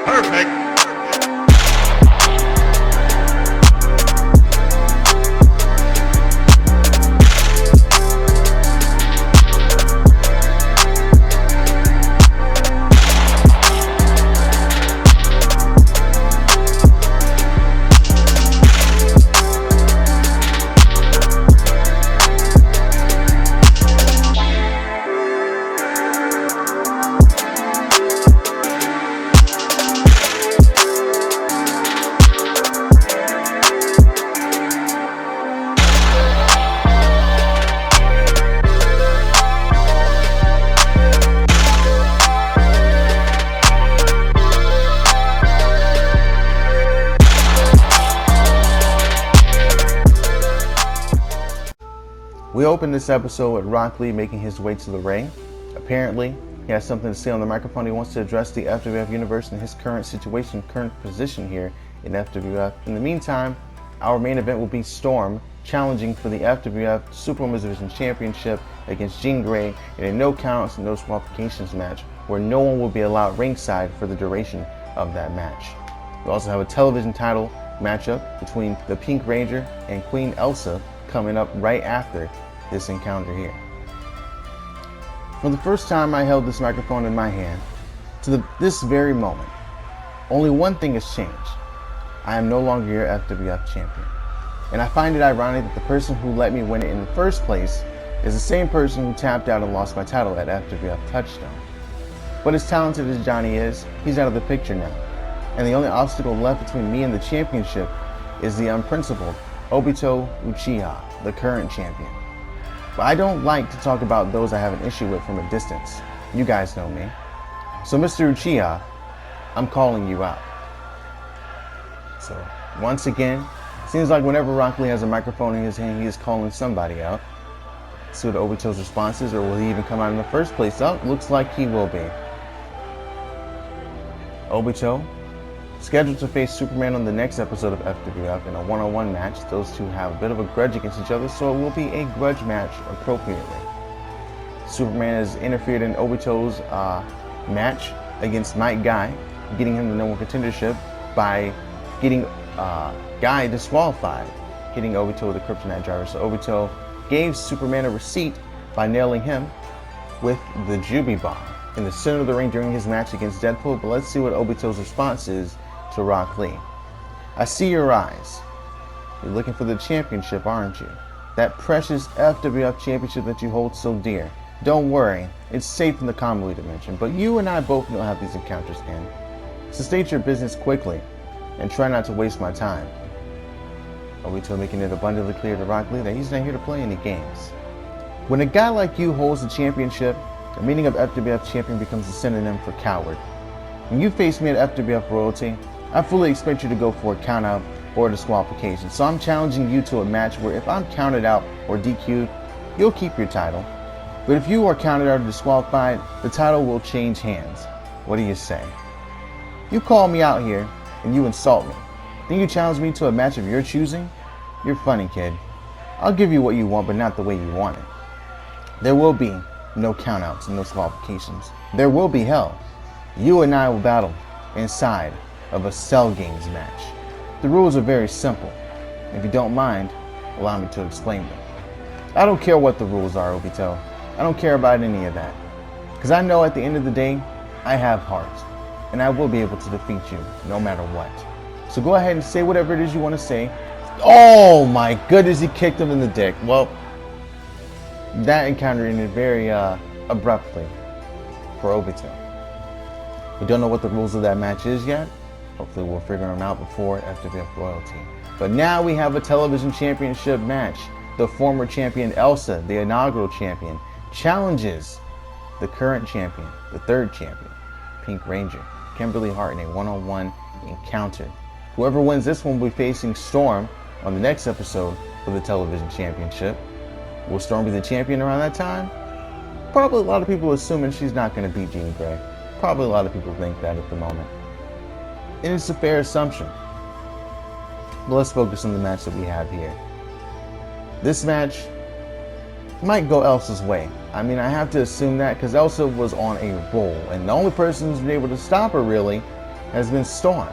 Perfect. We open this episode with Rock Lee making his way to the ring. Apparently, he has something to say on the microphone. He wants to address the FWF universe and his current situation, current position here in FWF. In the meantime, our main event will be Storm challenging for the FWF Super Women's Division Championship against Jean Grey in a no counts and no disqualifications match where no one will be allowed ringside for the duration of that match. We also have a television title matchup between the Pink Ranger and Queen Elsa coming up right after this encounter here. From the first time I held this microphone in my hand to this very moment, only one thing has changed. I am no longer your FWF champion. And I find it ironic that the person who let me win it in the first place is the same person who tapped out and lost my title at FWF Touchstone. But as talented as Johnny is, he's out of the picture now. And the only obstacle left between me and the championship is the unprincipled Obito Uchiha, the current champion. But I don't like to talk about those I have an issue with from a distance. You guys know me. So Mr. Uchiha, I'm calling you out. So once again, seems like whenever Rock Lee has a microphone in his hand, he is calling somebody out. See what Obito's response is, or will he even come out in the first place? Oh, looks like he will be. Obito, scheduled to face Superman on the next episode of FWF in a one-on-one match. Those two have a bit of a grudge against each other, so it will be a grudge match appropriately. Superman has interfered in Obito's match against Night Guy, getting him the number one contendership by getting Guy disqualified, hitting Obito with the Kryptonite driver. So Obito gave Superman a receipt by nailing him with the Jubi Bomb in the center of the ring during his match against Deadpool. But let's see what Obito's response is to Rock Lee. I see your eyes. You're looking for the championship, aren't you? That precious FWF championship that you hold so dear. Don't worry, it's safe in the comedy dimension, but you and I both know how these encounters end. So state your business quickly and try not to waste my time. Obito making it abundantly clear to Rock Lee that he's not here to play any games. When a guy like you holds the championship, the meaning of FWF champion becomes a synonym for coward. When you face me at FWF Royalty, I fully expect you to go for a countout or a disqualification. So I'm challenging you to a match where if I'm counted out or DQ'd, you'll keep your title. But if you are counted out or disqualified, the title will change hands. What do you say? You call me out here and you insult me. Then you challenge me to a match of your choosing? You're funny, kid. I'll give you what you want, but not the way you want it. There will be no countouts and no disqualifications. There will be hell. You and I will battle inside of a Cell Games match. The rules are very simple. If you don't mind, allow me to explain them. I don't care what the rules are, Obito. I don't care about any of that. Because I know at the end of the day, I have heart. And I will be able to defeat you no matter what. So go ahead and say whatever it is you want to say. Oh my goodness, he kicked him in the dick. Well, that encounter ended very abruptly for Obito. We don't know what the rules of that match is yet. Hopefully we'll figure them out before FWF Royalty. But now we have a television championship match. The former champion Elsa, the inaugural champion, challenges the current champion, the third champion, Pink Ranger, Kimberly Hart, in a one-on-one encounter. Whoever wins this one will be facing Storm on the next episode for the television championship. Will Storm be the champion around that time? Probably a lot of people assuming she's not going to beat Jean Grey. Probably a lot of people think that at the moment. And it's a fair assumption. But let's focus on the match that we have here. This match might go Elsa's way. I mean, I have to assume that because Elsa was on a roll, and the only person who's been able to stop her really has been Storm.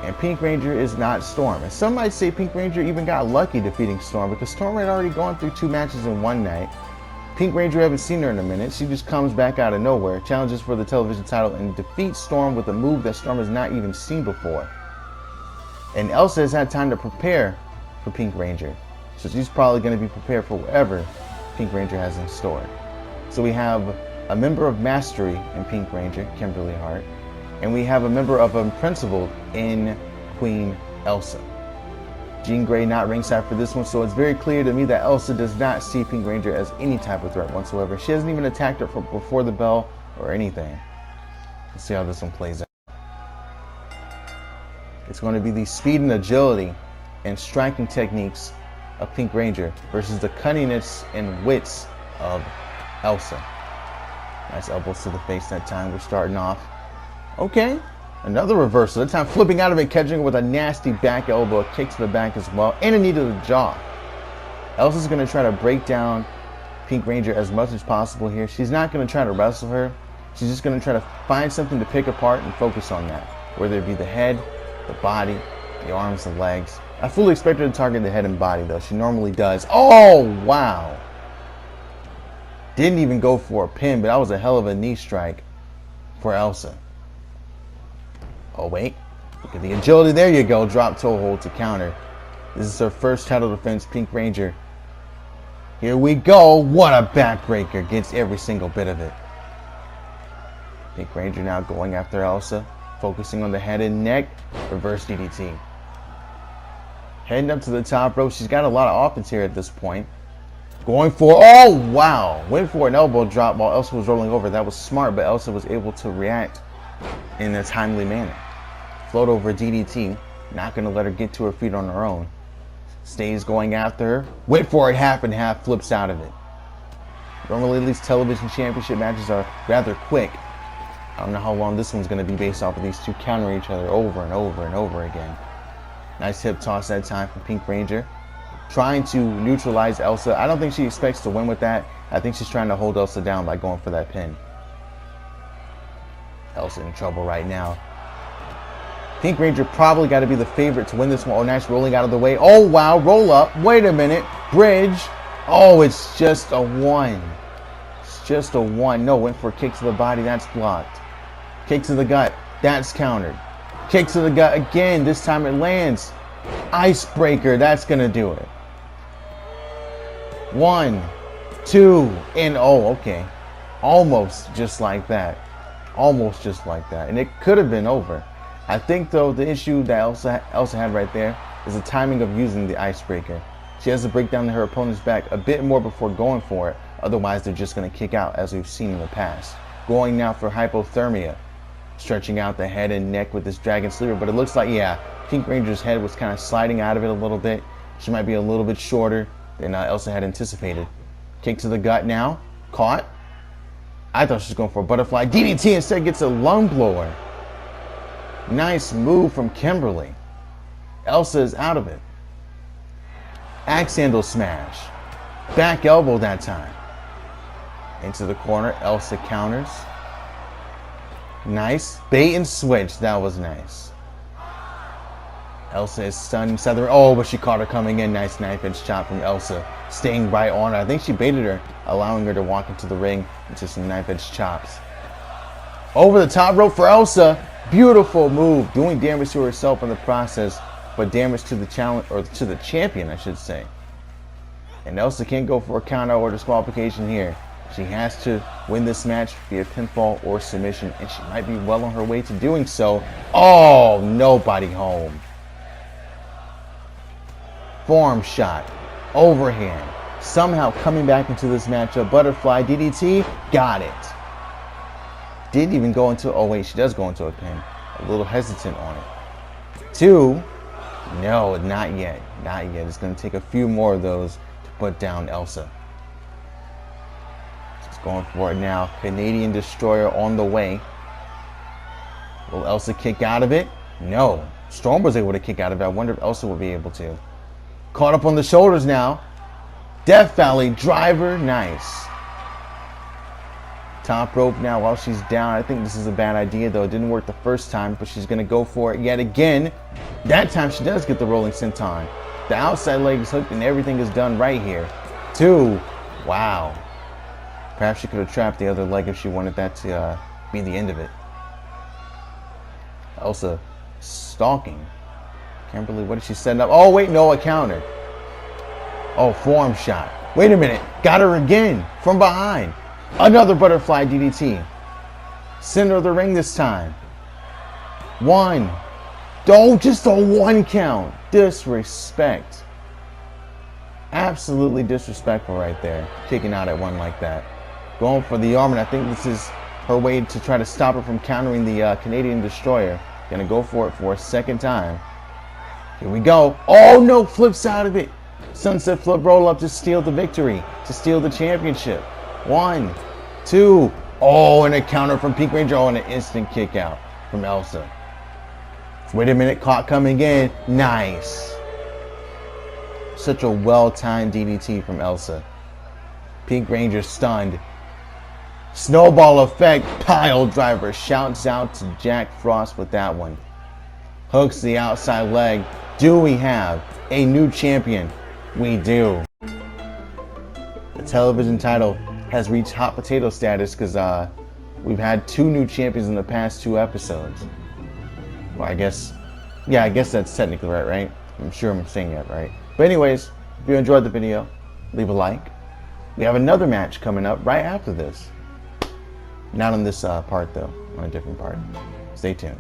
And Pink Ranger is not Storm. And some might say Pink Ranger even got lucky defeating Storm because Storm had already gone through 2 matches in one night. Pink Ranger, haven't seen her in a minute. She just comes back out of nowhere, challenges for the television title, and defeats Storm with a move that Storm has not even seen before. And Elsa has had time to prepare for Pink Ranger. So she's probably going to be prepared for whatever Pink Ranger has in store. So we have a member of Mastery in Pink Ranger, Kimberly Hart. And we have a member of Unprincipled in Queen Elsa. Jean Grey not ringside for this one, so it's very clear to me that Elsa does not see Pink Ranger as any type of threat whatsoever. She hasn't even attacked her from before the bell or anything. Let's see how this one plays out. It's going to be the speed and agility and striking techniques of Pink Ranger versus the cunningness and wits of Elsa. Nice elbows to the face that time. We're starting off. Okay, another reversal. That time flipping out of it, catching it with a nasty back elbow, a kick to the back as well, and a knee to the jaw. Elsa's going to try to break down Pink Ranger as much as possible here. She's not going to try to wrestle her. She's just going to try to find something to pick apart and focus on that, whether it be the head, the body, the arms, the legs. I fully expect her to target the head and body, though. She normally does. Oh, wow. Didn't even go for a pin, but that was a hell of a knee strike for Elsa. Oh, wait. Look at the agility. There you go. Drop toe hold to counter. This is her first title defense, Pink Ranger. Here we go. What a backbreaker. Gets every single bit of it. Pink Ranger now going after Elsa. Focusing on the head and neck. Reverse DDT. Heading up to the top rope. She's got a lot of offense here at this point. Going for, oh, wow. Went for an elbow drop while Elsa was rolling over. That was smart, but Elsa was able to react in a timely manner. Float over DDT. Not going to let her get to her feet on her own. Stays going after her. Went for it, half and half. Flips out of it. Normally, these television championship matches are rather quick. I don't know how long this one's going to be based off of these two countering each other over and over and over again. Nice hip toss that time from Pink Ranger. Trying to neutralize Elsa. I don't think she expects to win with that. I think she's trying to hold Elsa down by going for that pin. Elsa in trouble right now. Pink Ranger probably got to be the favorite to win this one. Oh, nice rolling out of the way. Oh, wow. Roll up. Wait a minute. Bridge. Oh, it's just a 1. It's just a 1. No, went for a kick to the body. That's blocked. Kick to the gut. That's countered. Kick to the gut again. This time it lands. Icebreaker. That's going to do it. 1, 2, and oh, okay. Almost just like that. Almost just like that. And it could have been over. I think, though, the issue that Elsa had right there is the timing of using the icebreaker. She has to break down her opponent's back a bit more before going for it. Otherwise, they're just going to kick out, as we've seen in the past. Going now for hypothermia. Stretching out the head and neck with this dragon sleeper. But it looks like, yeah, Pink Ranger's head was kind of sliding out of it a little bit. She might be a little bit shorter than Elsa had anticipated. Kick to the gut now. Caught. I thought she was going for a butterfly. DDT instead gets a lung blower. Nice move from Kimberly. Elsa is out of it. Axe handle smash. Back elbow that time. Into the corner. Elsa counters. Nice. Bait and switch. That was nice. Elsa is stunned. Oh, but she caught her coming in. Nice knife edge chop from Elsa. Staying right on her. I think she baited her, allowing her to walk into the ring into some knife edge chops. Over the top rope for Elsa. Beautiful move. Doing damage to herself in the process, but damage to the challenge, or to the champion, I should say. And Elsa can't go for a counter or disqualification here. She has to win this match via pinfall or submission, and she might be well on her way to doing so. Oh, nobody home. Forearm shot. Overhand. Somehow coming back into this matchup. Butterfly DDT. Got it. Didn't even go into, oh wait, she does go into a pin. A little hesitant on it. 2. No, not yet. Not yet. It's going to take a few more of those to put down Elsa. She's going for it now. Canadian Destroyer on the way. Will Elsa kick out of it? No. Storm was able to kick out of it. I wonder if Elsa will be able to. Caught up on the shoulders now. Death Valley driver, nice. Top rope now while she's down. I think this is a bad idea though. It didn't work the first time, but she's gonna go for it yet again. That time she does get the rolling senton. The outside leg is hooked and everything is done right here. 2. Wow. Perhaps she could have trapped the other leg if she wanted that to be the end of it. Elsa stalking. Can't believe what did she set up? Oh wait, no, a counter. Oh, forearm shot. Wait a minute. Got her again from behind. Another butterfly DDT. Center of the ring this time. 1. Oh, just a 1 count. Disrespect. Absolutely disrespectful right there. Kicking out at 1 like that. Going for the arm, and I think this is her way to try to stop her from countering the Canadian Destroyer. Gonna go for it for a second time. Here we go. Oh no, flips out of it. Sunset flip roll up to steal the victory, to steal the championship. 1, 2. Oh, and a counter from Pink Ranger. Oh, and an instant kick out from Elsa. Wait a minute, caught coming in. Nice. Such a well-timed DDT from Elsa. Pink Ranger stunned. Snowball effect, pile driver. Shouts out to Jack Frost with that one. Hooks the outside leg. Do we have a new champion? We do. The television title has reached hot potato status because we've had 2 new champions in the past 2 episodes. Well, I guess that's technically right? I'm sure I'm saying that right. But anyways, if you enjoyed the video, leave a like. We have another match coming up right after this. Not on this part though, on a different part. Stay tuned.